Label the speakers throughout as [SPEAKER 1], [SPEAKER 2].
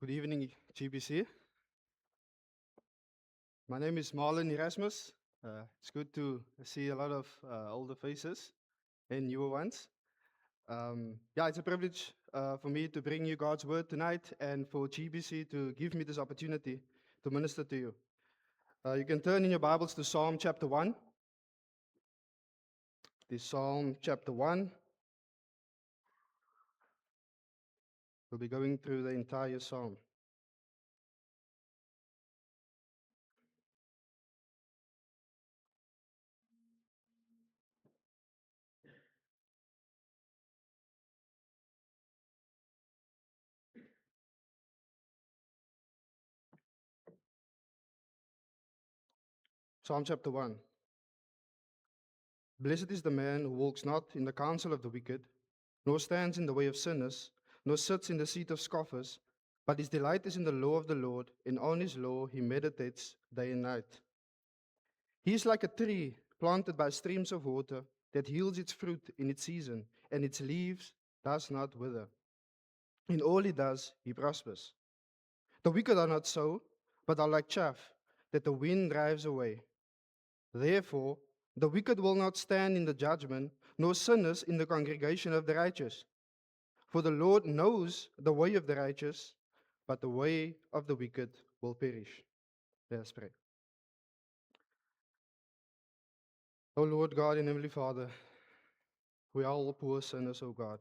[SPEAKER 1] Good evening, GBC. My name is Marlon Erasmus. It's good to see a lot of older faces and newer ones. Yeah, it's a privilege for me to bring you God's word tonight and for GBC to give me this opportunity to minister to you. You can turn in your Bibles to Psalm chapter 1. This Psalm chapter 1. We'll be going through the entire Psalm. Psalm chapter 1. Blessed is the man who walks not in the counsel of the wicked, nor stands in the way of sinners, nor sits in the seat of scoffers, but his delight is in the law of the Lord, and on his law he meditates day and night. He is like a tree planted by streams of water that yields its fruit in its season, and its leaves does not wither. In all he does, he prospers. The wicked are not so, but are like chaff that the wind drives away. Therefore, the wicked will not stand in the judgment, nor sinners in the congregation of the righteous. For the Lord knows the way of the righteous, but the way of the wicked will perish. Let us pray. O Lord God and Heavenly Father, we are all poor sinners, O God.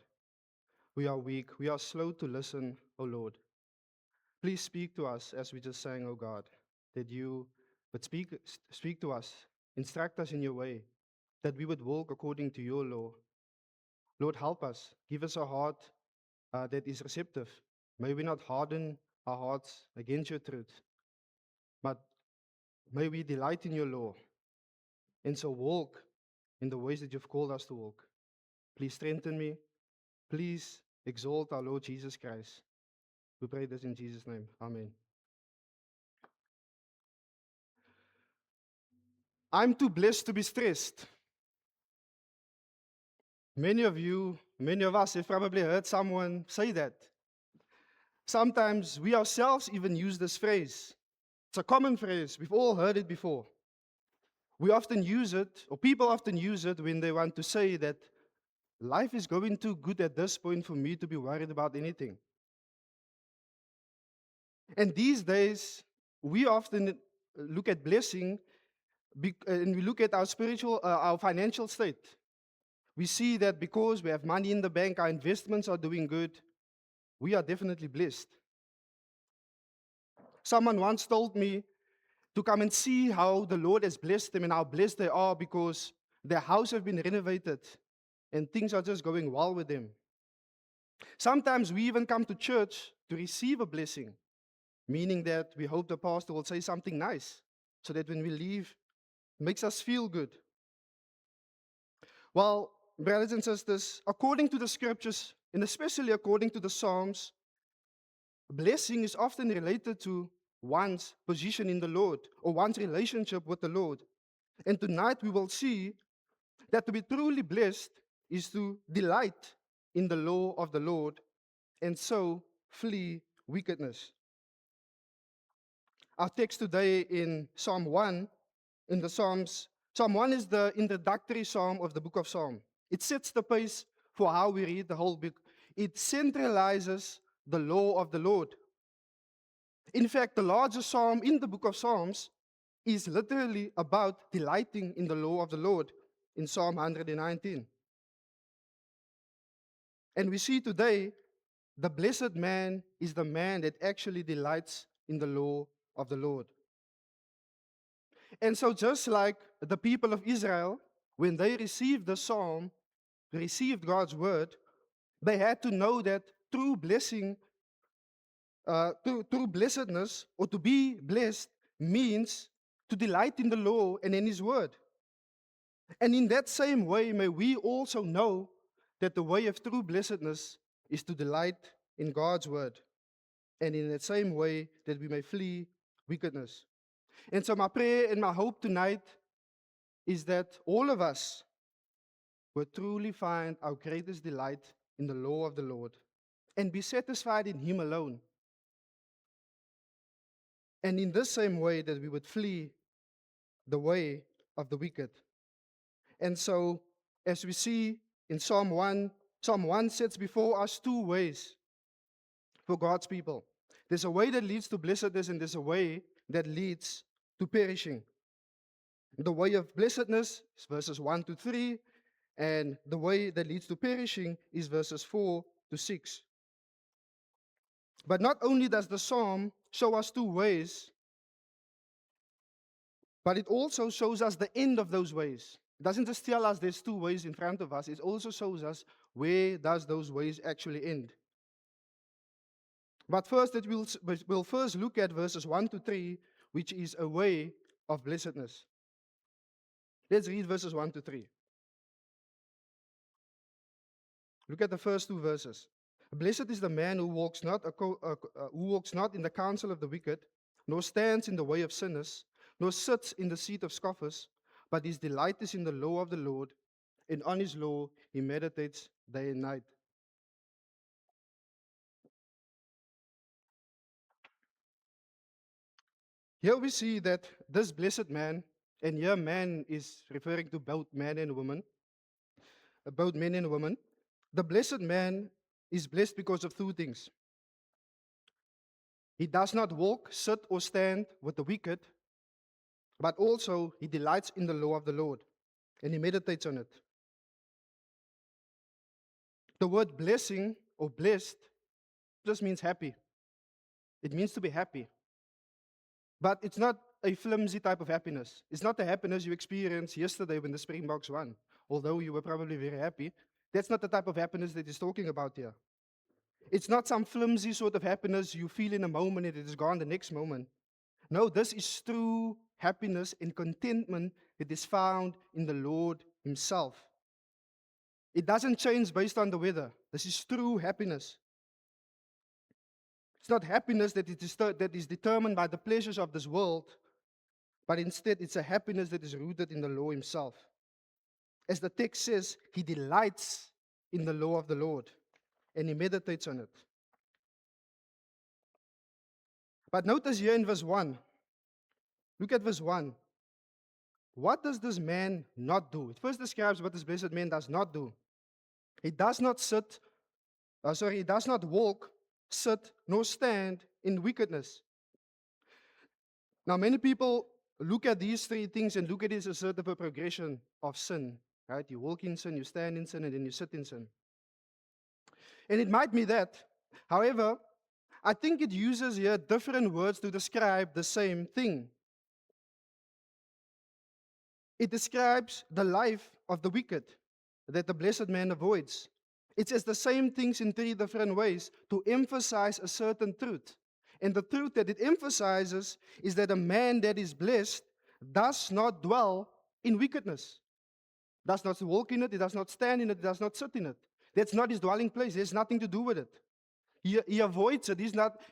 [SPEAKER 1] We are weak. We are slow to listen, O Lord. Please speak to us as we just sang, O God, that you would speak to us, instruct us in your way, that we would walk according to your law. Lord, help us. Give us a heart that is receptive. May we not harden our hearts against your truth, but may we delight in your law and so walk in the ways that you've called us to walk. Please strengthen me. Please exalt our Lord Jesus Christ. We pray this in Jesus' name. Amen. I'm too blessed to be stressed. Many of us have probably heard someone say that. Sometimes we ourselves even use this phrase. It's a common phrase. We've all heard it before. We often use it, or people often use it when they want to say that life is going too good at this point for me to be worried about anything. And these days, we often look at blessing and we look at our our financial state. We see that because we have money in the bank, our investments are doing good, we are definitely blessed. Someone once told me to come and see how the Lord has blessed them and how blessed they are because their house has been renovated and things are just going well with them. Sometimes we even come to church to receive a blessing, meaning that we hope the pastor will say something nice so that when we leave, it makes us feel good. Well, brothers and sisters, according to the scriptures, and especially according to the Psalms, blessing is often related to one's position in the Lord or one's relationship with the Lord. And tonight we will see that to be truly blessed is to delight in the law of the Lord and so flee wickedness. Our text today in Psalm 1, in the Psalms, Psalm 1 is the introductory psalm of the book of Psalm. It sets the pace for how we read the whole book. It centralizes the law of the Lord. In fact, the largest psalm in the book of Psalms is literally about delighting in the law of the Lord in Psalm 119. And we see today the blessed man is the man that actually delights in the law of the Lord. And so, just like the people of Israel, when they received the psalm, received God's word, they had to know that true blessing, true blessedness, or to be blessed, means to delight in the law and in His word. And in that same way, may we also know that the way of true blessedness is to delight in God's word. And in that same way, that we may flee wickedness. And so, my prayer and my hope tonight is that all of us will truly find our greatest delight in the law of the Lord and be satisfied in Him alone. and in the same way that we would flee the way of the wicked. And so, as we see in Psalm 1 sets before us two ways for God's people. There's a way that leads to blessedness, and there's a way that leads to perishing. The way of blessedness is verses 1 to 3, and the way that leads to perishing is verses 4 to 6. But not only does the psalm show us two ways, but it also shows us the end of those ways. It doesn't just tell us there's two ways in front of us, it also shows us where does those ways actually end. But first, we'll first look at verses 1 to 3, which is a way of blessedness. Let's read verses 1 to 3. Look at the first two verses. Blessed is the man who walks not in the counsel of the wicked, nor stands in the way of sinners, nor sits in the seat of scoffers, but his delight is in the law of the Lord, and on his law he meditates day and night. Here we see that this blessed man, and here man is referring to both men and women, both men and women. The blessed man is blessed because of two things. He does not walk, sit, or stand with the wicked, but also he delights in the law of the Lord, and he meditates on it. The word blessing or blessed just means happy. It means to be happy. But it's not a flimsy type of happiness. It's not the happiness you experienced yesterday when the Springboks won, although you were probably very happy. That's not the type of happiness that he's talking about here. It's not some flimsy sort of happiness you feel in a moment and it is gone the next moment. No, this is true happiness and contentment that is found in the Lord Himself. It doesn't change based on the weather. This is true happiness. It's not happiness that is determined by the pleasures of this world, but instead it's a happiness that is rooted in the law Himself. As the text says, he delights in the law of the Lord, and he meditates on it. But notice here in verse 1, look at verse 1. What does this man not do? It first describes what this blessed man does not do. He does not he does not walk, sit, nor stand in wickedness. Now, many people look at these three things and look at it as a sort of a progression of sin. Right? You walk in sin, you stand in sin, and then you sit in sin. And it might be that. However, I think it uses here different words to describe the same thing. It describes the life of the wicked that the blessed man avoids. It says the same things in three different ways to emphasize a certain truth. And the truth that it emphasizes is that a man that is blessed does not dwell in wickedness, does not walk in it, he does not stand in it, he does not sit in it. That's not his dwelling place. There's nothing to do with it. He avoids it.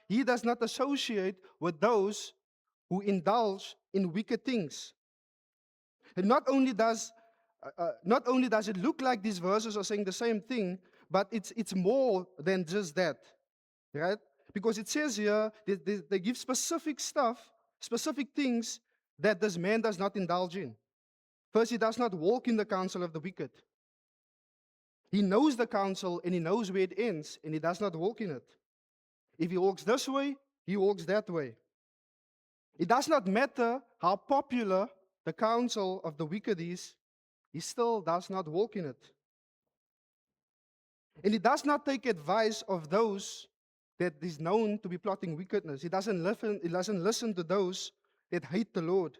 [SPEAKER 1] He does not associate with those who indulge in wicked things. And not only does it look like these verses are saying the same thing, but it's more than just that, right? Because it says here they give specific stuff, specific things that this man does not indulge in. First, he does not walk in the counsel of the wicked. He knows the counsel and he knows where it ends, and he does not walk in it. If he walks this way, he walks that way. It does not matter how popular the counsel of the wicked is, he still does not walk in it. And he does not take advice of those that is known to be plotting wickedness. He doesn't listen to those that hate the Lord.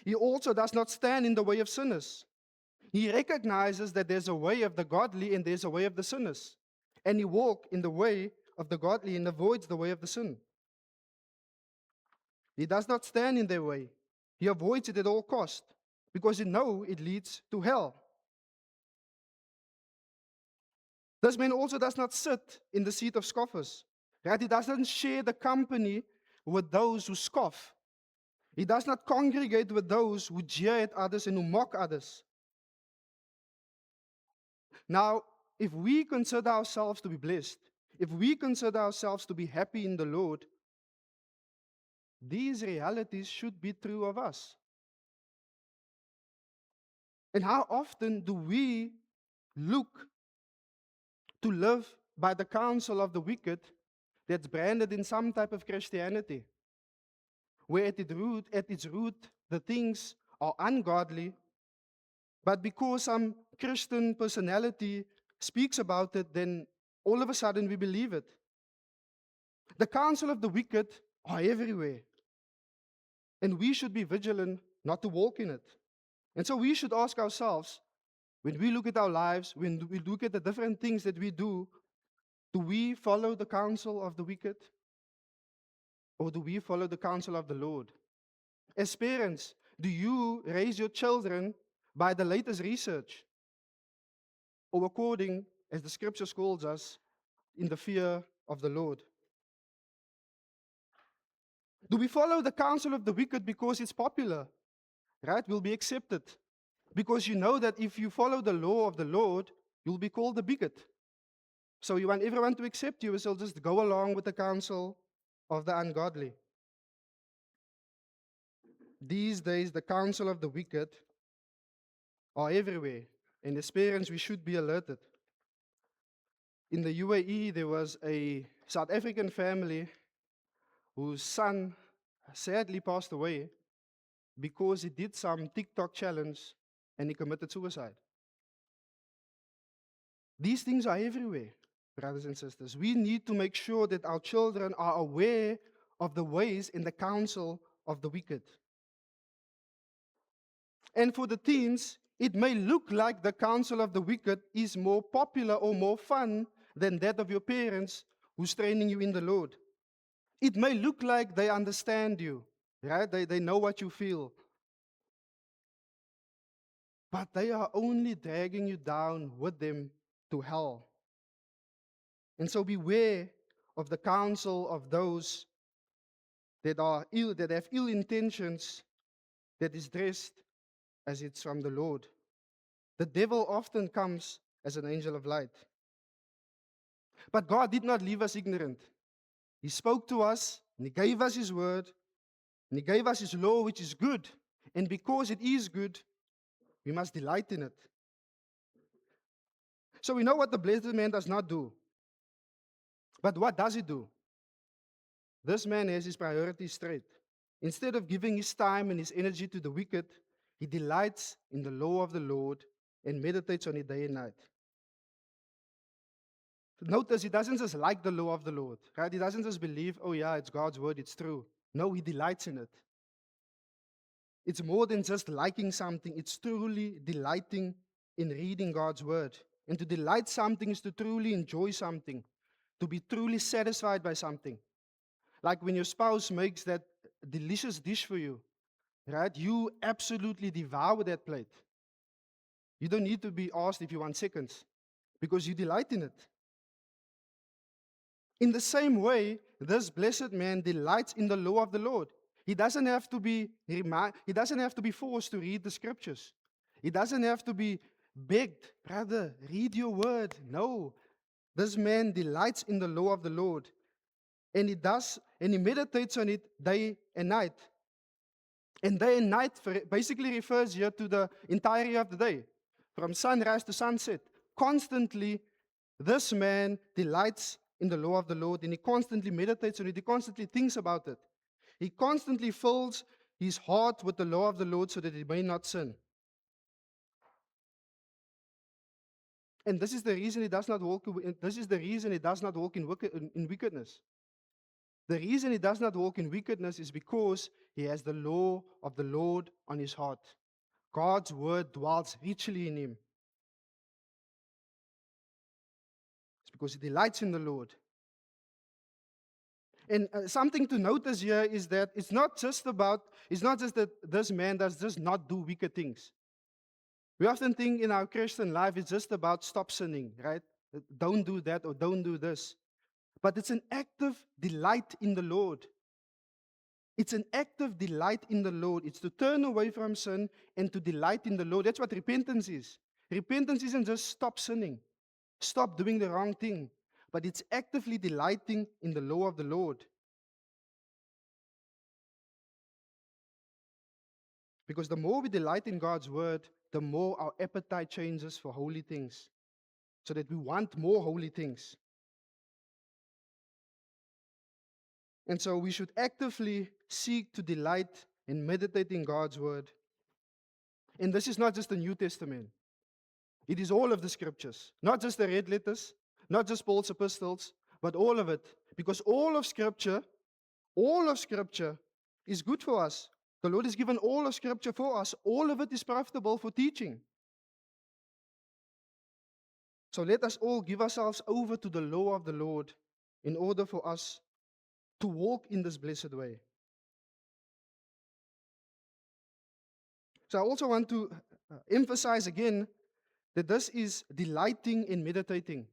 [SPEAKER 1] He also does not stand in the way of sinners. He recognizes that there's a way of the godly and there's a way of the sinners. And he walks in the way of the godly and avoids the way of the sin. He does not stand in their way. He avoids it at all cost because he knows it leads to hell. This man also does not sit in the seat of scoffers. Right? He doesn't share the company with those who scoff. He does not congregate with those who jeer at others and who mock others. Now, if we consider ourselves to be blessed, if we consider ourselves to be happy in the Lord, These realities should be true of us. And how often do we look to live by the counsel of the wicked that's branded in some type of Christianity, where at its root, the things are ungodly, but because some Christian personality speaks about it, then all of a sudden we believe it. The counsel of the wicked are everywhere, and we should be vigilant not to walk in it. And so we should ask ourselves, when we look at our lives, when we look at the different things that we do we follow the counsel of the wicked, or do we follow the counsel of the Lord? As parents, do you raise your children by the latest research, or according, as the scriptures calls us, in the fear of the Lord? Do we follow the counsel of the wicked because it's popular, right? Will be accepted. Because you know that if you follow the law of the Lord, you'll be called a bigot. So you want everyone to accept you, so just go along with the counsel of the ungodly. These days, the counsel of the wicked are everywhere. And as parents, we should be alerted. In the UAE, there was a South African family whose son sadly passed away because he did some TikTok challenge and he committed suicide. These things are everywhere, brothers and sisters. We need to make sure that our children are aware of the ways in the counsel of the wicked. And for the teens, it may look like the counsel of the wicked is more popular or more fun than that of your parents who's training you in the Lord. It may look like they understand you, right? They know what you feel. But they are only dragging you down with them to hell. And so beware of the counsel of those that are ill, that have ill intentions, that is dressed as it's from the Lord. The devil often comes as an angel of light. But God did not leave us ignorant. He spoke to us, and He gave us His word, and He gave us His law, which is good. And because it is good, we must delight in it. So we know what the blessed man does not do. But what does he do? This man has his priorities straight. Instead of giving his time and his energy to the wicked, he delights in the law of the Lord and meditates on it day and night. Notice he doesn't just like the law of the Lord, right? He doesn't just believe, oh yeah, it's God's word, it's true. No, he delights in it. It's more than just liking something, it's truly delighting in reading God's word. And to delight something is to truly enjoy something, to be truly satisfied by something. Like when your spouse makes that delicious dish for you, right? You absolutely devour that plate. You don't need to be asked if you want seconds because you delight in it. In the same way, this blessed man delights in the law of the Lord. He doesn't have to be forced to read the scriptures. He doesn't have to be begged, brother, read your word. No. This man delights in the law of the Lord. And he meditates on it day and night. And day and night basically refers here to the entirety of the day, from sunrise to sunset. Constantly, this man delights in the law of the Lord, and he constantly meditates on it. He constantly thinks about it. He constantly fills his heart with the law of the Lord so that he may not sin. And this is the reason he does not walk. This is the reason he does not walk in wickedness. The reason he does not walk in wickedness is because he has the law of the Lord on his heart. God's word dwells richly in him. It's because he delights in the Lord. And something to notice here is that it's not just that this man does just not do wicked things. We often think in our Christian life it's just about stop sinning, right? Don't do that or don't do this. But it's an active delight in the Lord. It's an active delight in the Lord. It's to turn away from sin and to delight in the Lord. That's what repentance is. Repentance isn't just stop sinning, stop doing the wrong thing, but it's actively delighting in the law of the Lord. Because the more we delight in God's word, the more our appetite changes for holy things, so that we want more holy things. And so we should actively seek to delight and meditate in God's word. And this is not just the New Testament, it is all of the scriptures, not just the red letters, not just Paul's epistles, but all of it. Because all of scripture is good for us. The Lord has given all of scripture for us. All of it is profitable for teaching. So let us all give ourselves over to the law of the Lord in order for us to walk in this blessed way. So I also want to emphasize again that this is delighting in meditating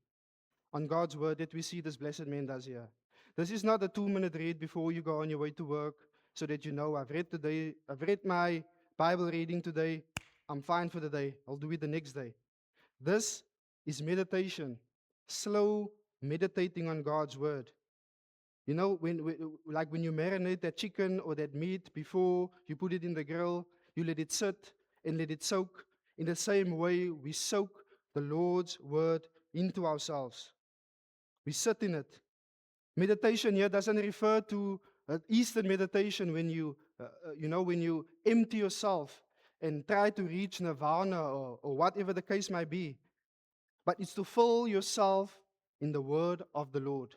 [SPEAKER 1] on God's word that we see this blessed man does here. This is not a 2-minute read before you go on your way to work so that you know, I've read my Bible reading today, I'm fine for the day, I'll do it the next day. This is meditation, slow meditating on God's word. You know, when you marinate that chicken or that meat before you put it in the grill, you let it sit and let it soak. In the same way, we soak the Lord's word into ourselves. We sit in it. Meditation here doesn't refer to Eastern meditation when when you empty yourself and try to reach nirvana or whatever the case might be. But it's to fill yourself in the word of the Lord.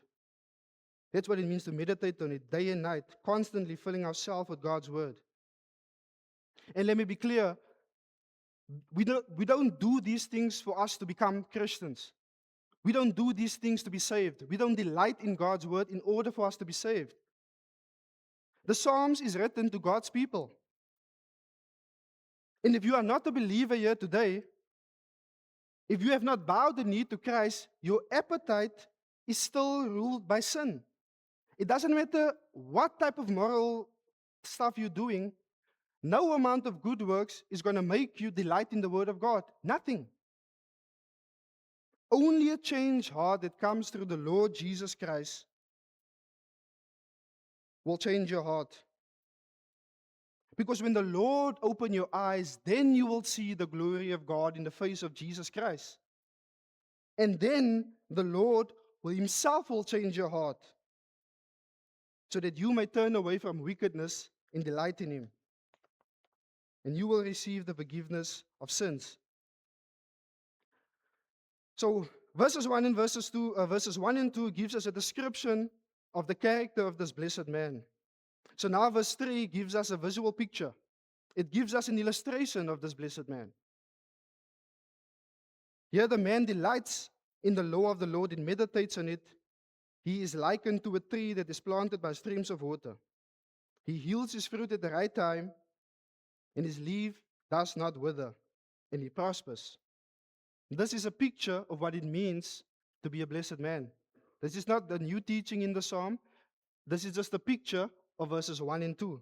[SPEAKER 1] That's what it means to meditate on it day and night, constantly filling ourselves with God's word. And let me be clear, we don't do these things for us to become Christians. We don't do these things to be saved. We don't delight in God's word in order for us to be saved. The Psalms is written to God's people. And if you are not a believer here today, if you have not bowed the knee to Christ, your appetite is still ruled by sin. It doesn't matter what type of moral stuff you're doing, no amount of good works is going to make you delight in the Word of God. Nothing. Only a changed heart that comes through the Lord Jesus Christ will change your heart. Because when the Lord opens your eyes, then you will see the glory of God in the face of Jesus Christ. And then the Lord Himself will change your heart so that you may turn away from wickedness and delight in Him. And you will receive the forgiveness of sins. So verses 1 and 2 gives us a description of the character of this blessed man. So now verse 3 gives us a visual picture. It gives us an illustration of this blessed man. Here the man delights in the law of the Lord and meditates on it. He is likened to a tree that is planted by streams of water. He yields his fruit at the right time, and his leaf does not wither, and he prospers. This is a picture of what it means to be a blessed man. This is not the new teaching in the psalm. This is just a picture of verses 1 and 2.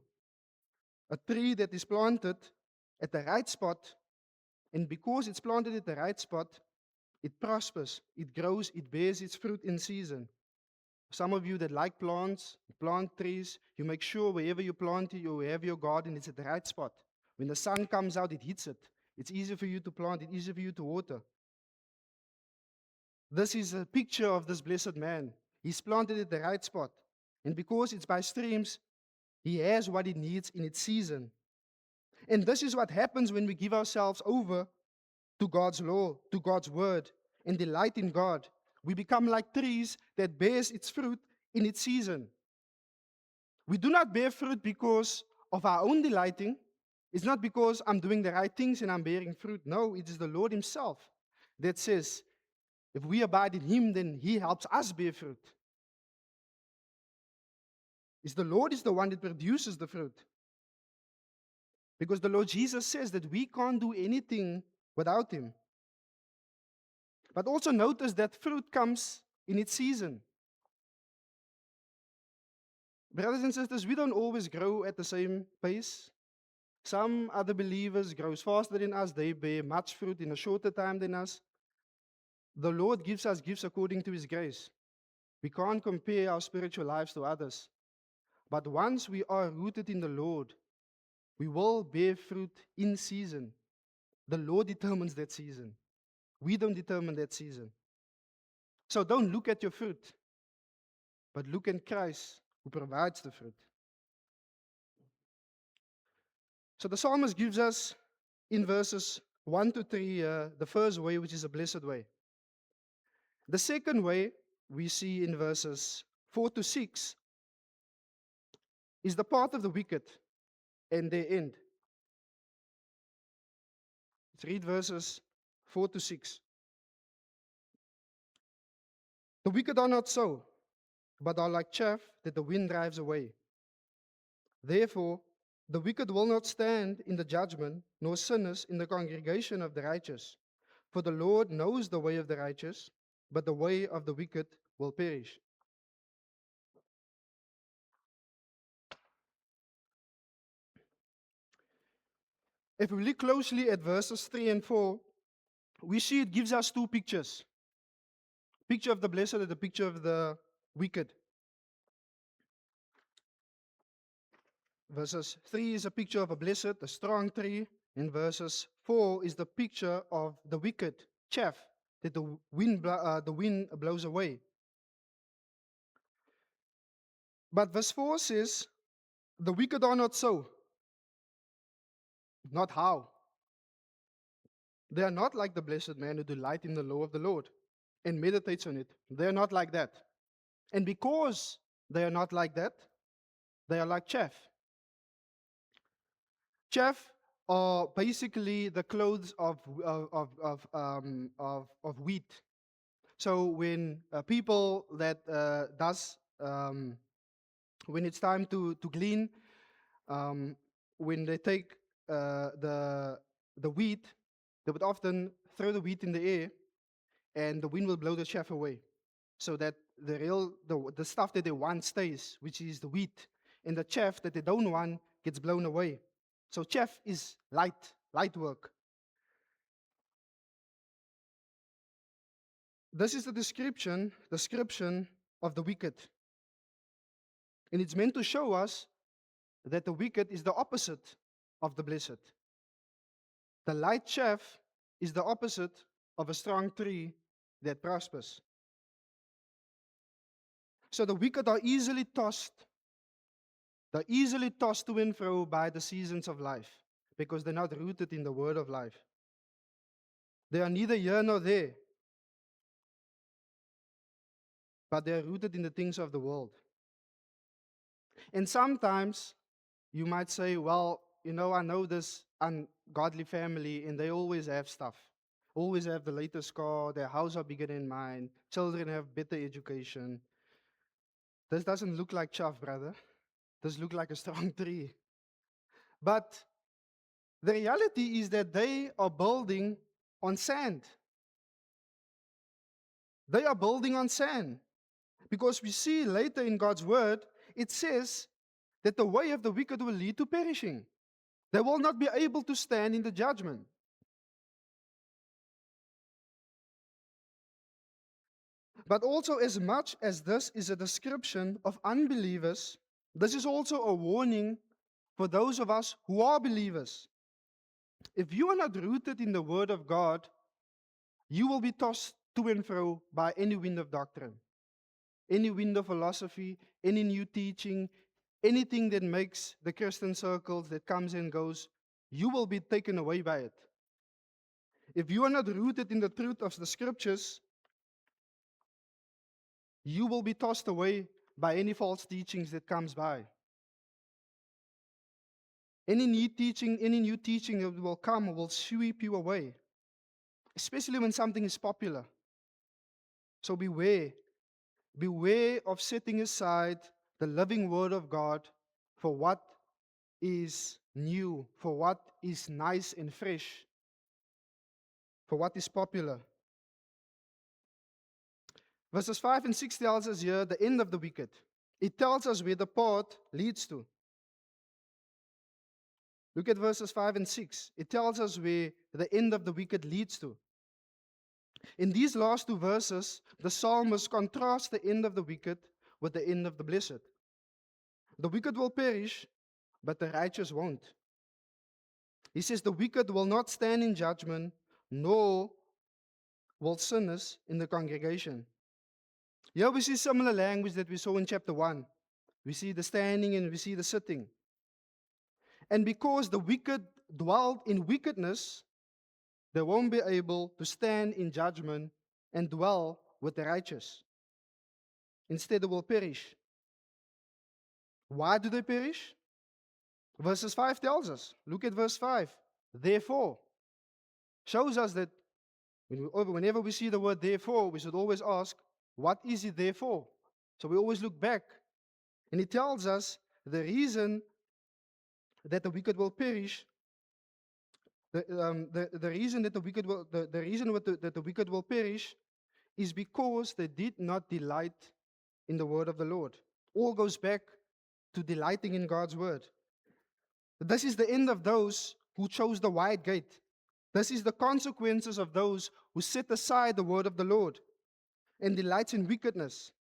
[SPEAKER 1] A tree that is planted at the right spot, and because it's planted at the right spot, it prospers, it grows, it bears its fruit in season. Some of you that like plants, plant trees, you make sure wherever you plant it, you have your garden, it's at the right spot. When the sun comes out, it hits it. It's easy for you to plant, it's easy for you to water. This is a picture of this blessed man. He's planted at the right spot. And because it's by streams, he has what he needs in its season. And this is what happens when we give ourselves over to God's law, to God's word, and delight in God. We become like trees that bears its fruit in its season. We do not bear fruit because of our own delighting. It's not because I'm doing the right things and I'm bearing fruit. No, it is the Lord Himself that says, if we abide in Him, then He helps us bear fruit. It's the Lord is the one that produces the fruit. Because the Lord Jesus says that we can't do anything without Him. But also notice that fruit comes in its season. Brothers and sisters, we don't always grow at the same pace. Some other believers grow faster than us. They bear much fruit in a shorter time than us. The Lord gives us gifts according to His grace. We can't compare our spiritual lives to others. But once we are rooted in the Lord, We will bear fruit in season. The Lord determines that season. We don't determine that season. So don't look at your fruit, but look at Christ who provides the fruit. So the psalmist gives us in verses 1 to 3 the first way, which is a blessed way. The second way we see in verses 4 to 6 is the path of the wicked and their end. Let's read verses 4 to 6. The wicked are not so, but are like chaff that the wind drives away. Therefore, the wicked will not stand in the judgment, nor sinners in the congregation of the righteous. For the Lord knows the way of the righteous, but the way of the wicked will perish. If we look closely at verses 3 and 4, we see it gives us two pictures. Picture of the blessed and the picture of the wicked. Verses 3 is a picture of a blessed, a strong tree. In verses 4 is the picture of the wicked, chaff, that the wind blows away. But verse 4 says, the wicked are not so. Not how. They are not like the blessed man who delights in the law of the Lord and meditates on it. They are not like that. And because they are not like that, they are like chaff. Chaff are basically the clothes of wheat. So when people that when it's time to glean, when they take the wheat, they would often throw the wheat in the air, and the wind will blow the chaff away, so that the stuff that they want stays, which is the wheat, and the chaff that they don't want gets blown away. So chaff is light work. This is the description of the wicked. And it's meant to show us that the wicked is the opposite of the blessed. The light chaff is the opposite of a strong tree that prospers. So the wicked are easily tossed. They're easily tossed to and fro by the seasons of life because they're not rooted in the word of life. They are neither here nor there, but they are rooted in the things of the world. And sometimes you might say, well, I know this ungodly family and they always have stuff. Always have the latest car, their house are bigger than mine, children have better education. This doesn't look like chaff, brother. This looks like a strong tree. But the reality is that they are building on sand. They are building on sand. Because we see later in God's word, it says that the way of the wicked will lead to perishing. They will not be able to stand in the judgment. But also, as much as this is a description of unbelievers, this is also a warning for those of us who are believers. If you are not rooted in the Word of God, you will be tossed to and fro by any wind of doctrine, any wind of philosophy, any new teaching, anything that makes the Christian circles that comes and goes, you will be taken away by it. If you are not rooted in the truth of the Scriptures, you will be tossed away by any false teachings that comes by. Any new teaching that will come will sweep you away, especially when something is popular. So beware of setting aside the living word of God for what is new, for what is nice and fresh, for what is popular. Verses 5 and 6 tells us here the end of the wicked. It tells us where the path leads to. Look at verses 5 and 6. It tells us where the end of the wicked leads to. In these last two verses, the psalmist contrasts the end of the wicked with the end of the blessed. The wicked will perish, but the righteous won't. He says, the wicked will not stand in judgment, nor will sinners in the congregation. Here we see similar language that we saw in chapter 1. We see the standing and we see the sitting. And because the wicked dwelt in wickedness, they won't be able to stand in judgment and dwell with the righteous. Instead, they will perish. Why do they perish? Verses 5 tells us. Look at verse 5. Therefore, shows us that whenever we see the word therefore, we should always ask, what is it there for? So we always look back. And it tells us the reason that the wicked will perish, the reason that the wicked will, the reason that the wicked will perish is because they did not delight in the word of the Lord. All goes back to delighting in God's word. This is the end of those who chose the wide gate. This is the consequences of those who set aside the word of the Lord and delights in wickedness.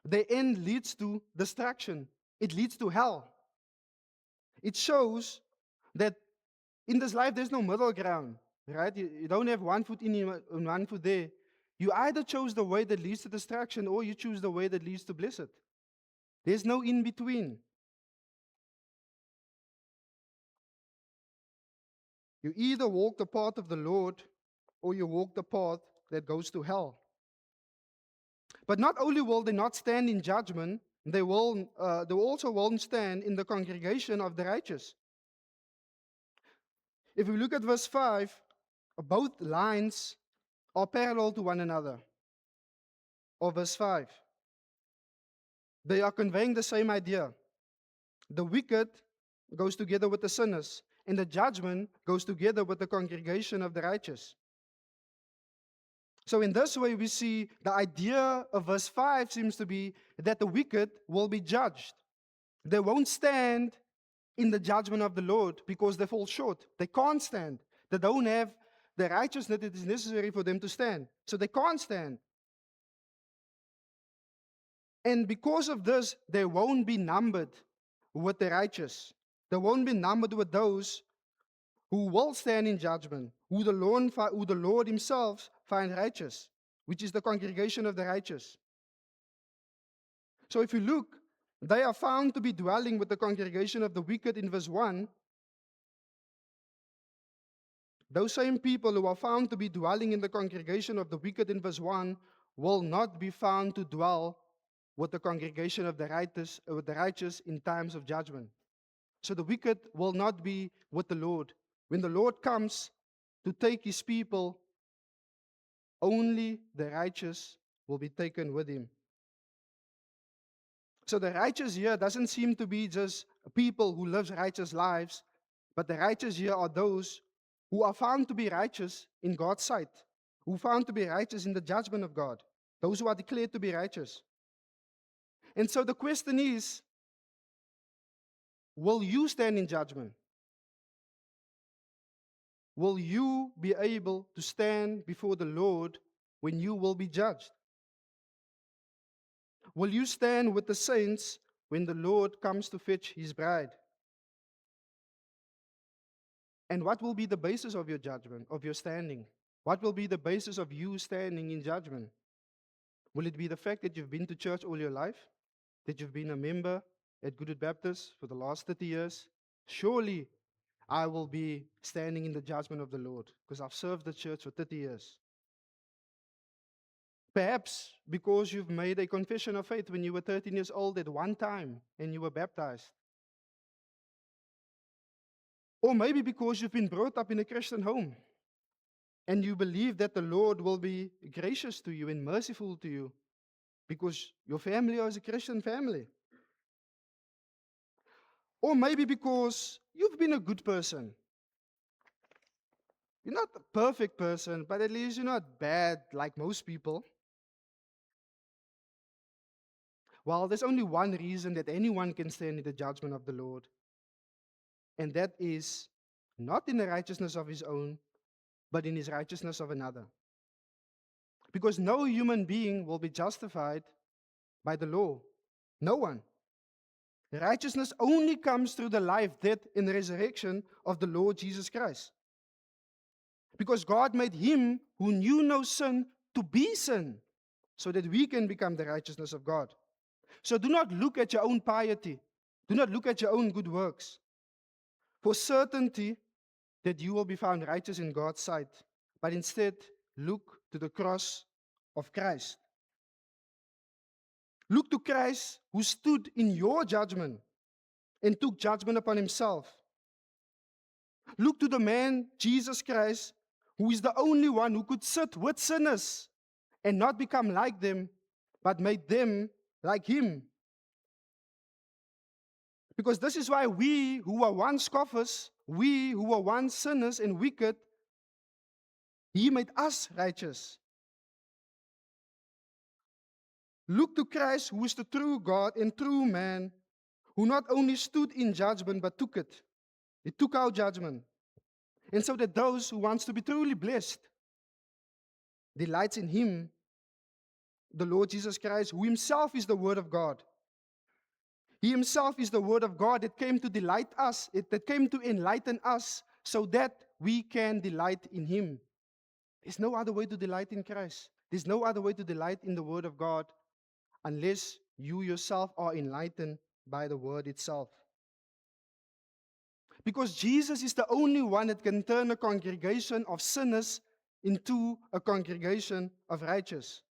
[SPEAKER 1] Their end leads to destruction. It leads to hell. It shows that in this life there's no middle ground, right? You don't have one foot in and one foot there. You either chose the way that leads to destruction or you choose the way that leads to blessed. There's no in between. You either walk the path of the Lord or you walk the path that goes to hell. But not only will they not stand in judgment, they also won't stand in the congregation of the righteous. If we look at verse 5, both lines are parallel to one another. Or verse 5. They are conveying the same idea. The wicked goes together with the sinners, and the judgment goes together with the congregation of the righteous. So in this way, we see the idea of verse 5 seems to be that the wicked will be judged. They won't stand in the judgment of the Lord because they fall short. They can't stand. They don't have the righteousness that is necessary for them to stand. So they can't stand. And because of this, they won't be numbered with the righteous. They won't be numbered with those who will stand in judgment, who the Lord himself finds righteous, which is the congregation of the righteous. So if you look, they are found to be dwelling with the congregation of the wicked in verse 1. Those same people who are found to be dwelling in the congregation of the wicked in verse 1 will not be found to dwell with the congregation of the righteous in times of judgment. So the wicked will not be with the Lord. When the Lord comes to take his people, only the righteous will be taken with him. So the righteous here doesn't seem to be just people who live righteous lives, but the righteous here are those who are found to be righteous in God's sight, who are found to be righteous in the judgment of God, those who are declared to be righteous. And so the question is, will you stand in judgment? Will you be able to stand before the Lord when you will be judged? Will you stand with the saints when the Lord comes to fetch his bride? And what will be the basis of your judgment, of your standing? What will be the basis of you standing in judgment? Will it be the fact that you've been to church all your life? That you've been a member at Goodwood Baptist for the last 30 years? Surely I will be standing in the judgment of the Lord because I've served the church for 30 years. Perhaps because you've made a confession of faith when you were 13 years old at one time and you were baptized. Or maybe because you've been brought up in a Christian home and you believe that the Lord will be gracious to you and merciful to you because your family is a Christian family. Or maybe because you've been a good person. You're not a perfect person, but at least you're not bad like most people. Well, there's only one reason that anyone can stand in the judgment of the Lord, and that is not in the righteousness of his own, but in his righteousness of another. Because no human being will be justified by the law. No one. Righteousness only comes through the life, death, and resurrection of the Lord Jesus Christ. Because God made him who knew no sin to be sin, so that we can become the righteousness of God. So do not look at your own piety. Do not look at your own good works. For certainty that you will be found righteous in God's sight, but instead look to the cross of Christ. Look to Christ who stood in your judgment and took judgment upon himself. Look to the man, Jesus Christ, who is the only one who could sit with sinners and not become like them, but made them like him. Because this is why we who were once scoffers, we who were once sinners and wicked, he made us righteous. Look to Christ, who is the true God and true man, who not only stood in judgment, but took it. He took our judgment. And so that those who wants to be truly blessed delights in him, the Lord Jesus Christ, who himself is the Word of God. He himself is the Word of God that came to delight us, that came to enlighten us, so that we can delight in him. There's no other way to delight in Christ. There's no other way to delight in the Word of God unless you yourself are enlightened by the Word itself. Because Jesus is the only one that can turn a congregation of sinners into a congregation of righteous.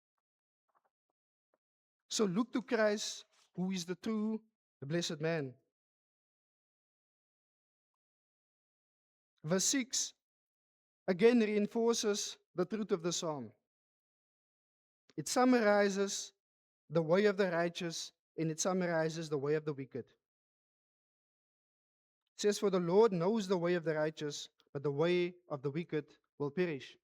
[SPEAKER 1] So look to Christ, who is the true, the blessed man. Verse 6 again reinforces the truth of the psalm. It summarizes the way of the righteous and it summarizes the way of the wicked. It says, "For the Lord knows the way of the righteous, but the way of the wicked will perish."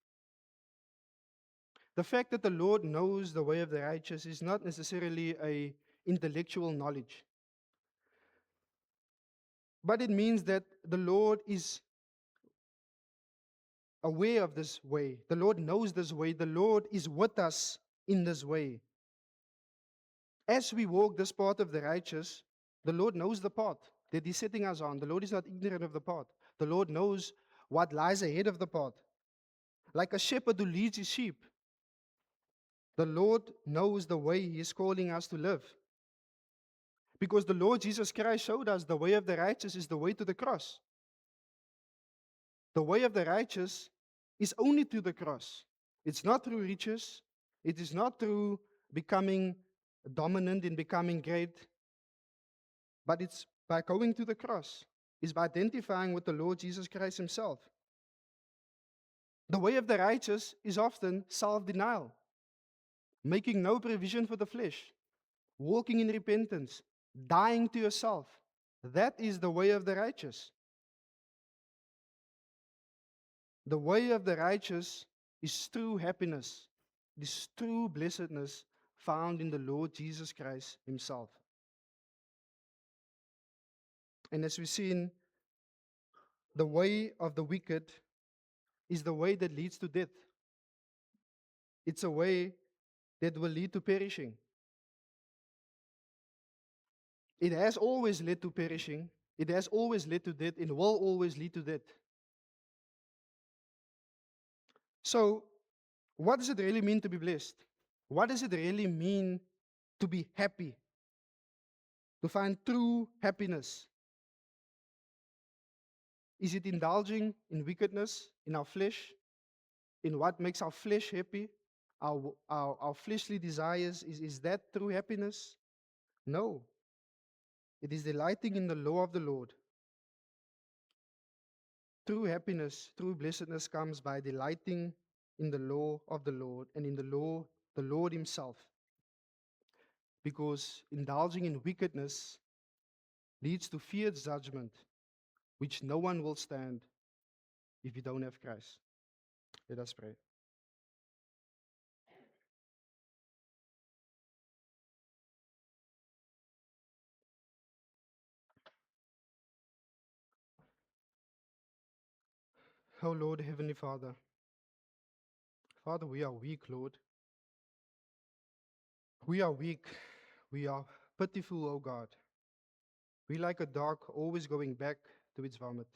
[SPEAKER 1] The fact that the Lord knows the way of the righteous is not necessarily a intellectual knowledge, but it means that the Lord is aware of this way. The Lord knows this way. The Lord is with us in this way. As we walk this path of the righteous, the Lord knows the path that He's setting us on. The Lord is not ignorant of the path. The Lord knows what lies ahead of the path. Like a shepherd who leads his sheep, the Lord knows the way He is calling us to live. Because the Lord Jesus Christ showed us the way of the righteous is the way to the cross. The way of the righteous is only to the cross. It's not through riches. It is not through becoming dominant and becoming great. But it's by going to the cross. It's by identifying with the Lord Jesus Christ Himself. The way of the righteous is often self-denial, making no provision for the flesh, walking in repentance, dying to yourself. That is the way of the righteous. The way of the righteous is true happiness, this true blessedness found in the Lord Jesus Christ Himself. And as we've seen, the way of the wicked is the way that leads to death. It's a way that will lead to perishing. It has always led to perishing. It has always led to death and will always lead to death. So, what does it really mean to be blessed? What does it really mean to be happy? To find true happiness? Is it indulging in wickedness, in our flesh, in what makes our flesh happy, our fleshly desires? Is that true happiness? No. It is delighting in the law of the Lord. True happiness, true blessedness comes by delighting in the law of the Lord and in the law, the Lord Himself. Because indulging in wickedness leads to fierce judgment, which no one will stand if you don't have Christ. Let us pray. Oh Lord, Heavenly Father. Father, we are weak, Lord. We are weak. We are pitiful, O God. We like a dog always going back to its vomit.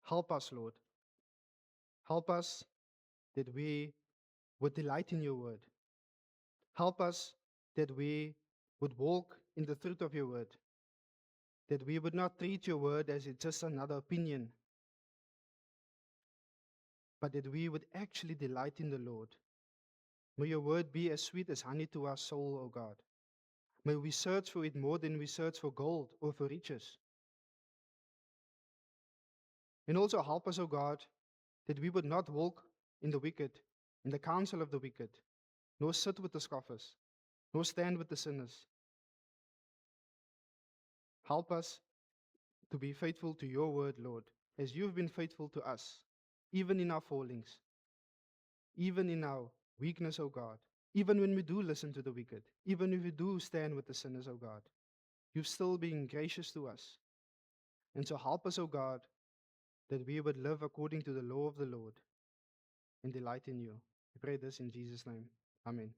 [SPEAKER 1] Help us, Lord. Help us that we would delight in your word. Help us that we would walk in the truth of your word, that we would not treat your word as it's just another opinion, but that we would actually delight in the Lord. May your word be as sweet as honey to our soul, O God. May we search for it more than we search for gold or for riches. And also help us, O God, that we would not walk in the wicked, in the counsel of the wicked, nor sit with the scoffers, nor stand with the sinners. Help us to be faithful to your word, Lord, as you've been faithful to us, even in our fallings, even in our weakness, O God, even when we do listen to the wicked, even if we do stand with the sinners, O God. You've still been gracious to us. And so help us, O God, that we would live according to the law of the Lord and delight in you. We pray this in Jesus' name. Amen.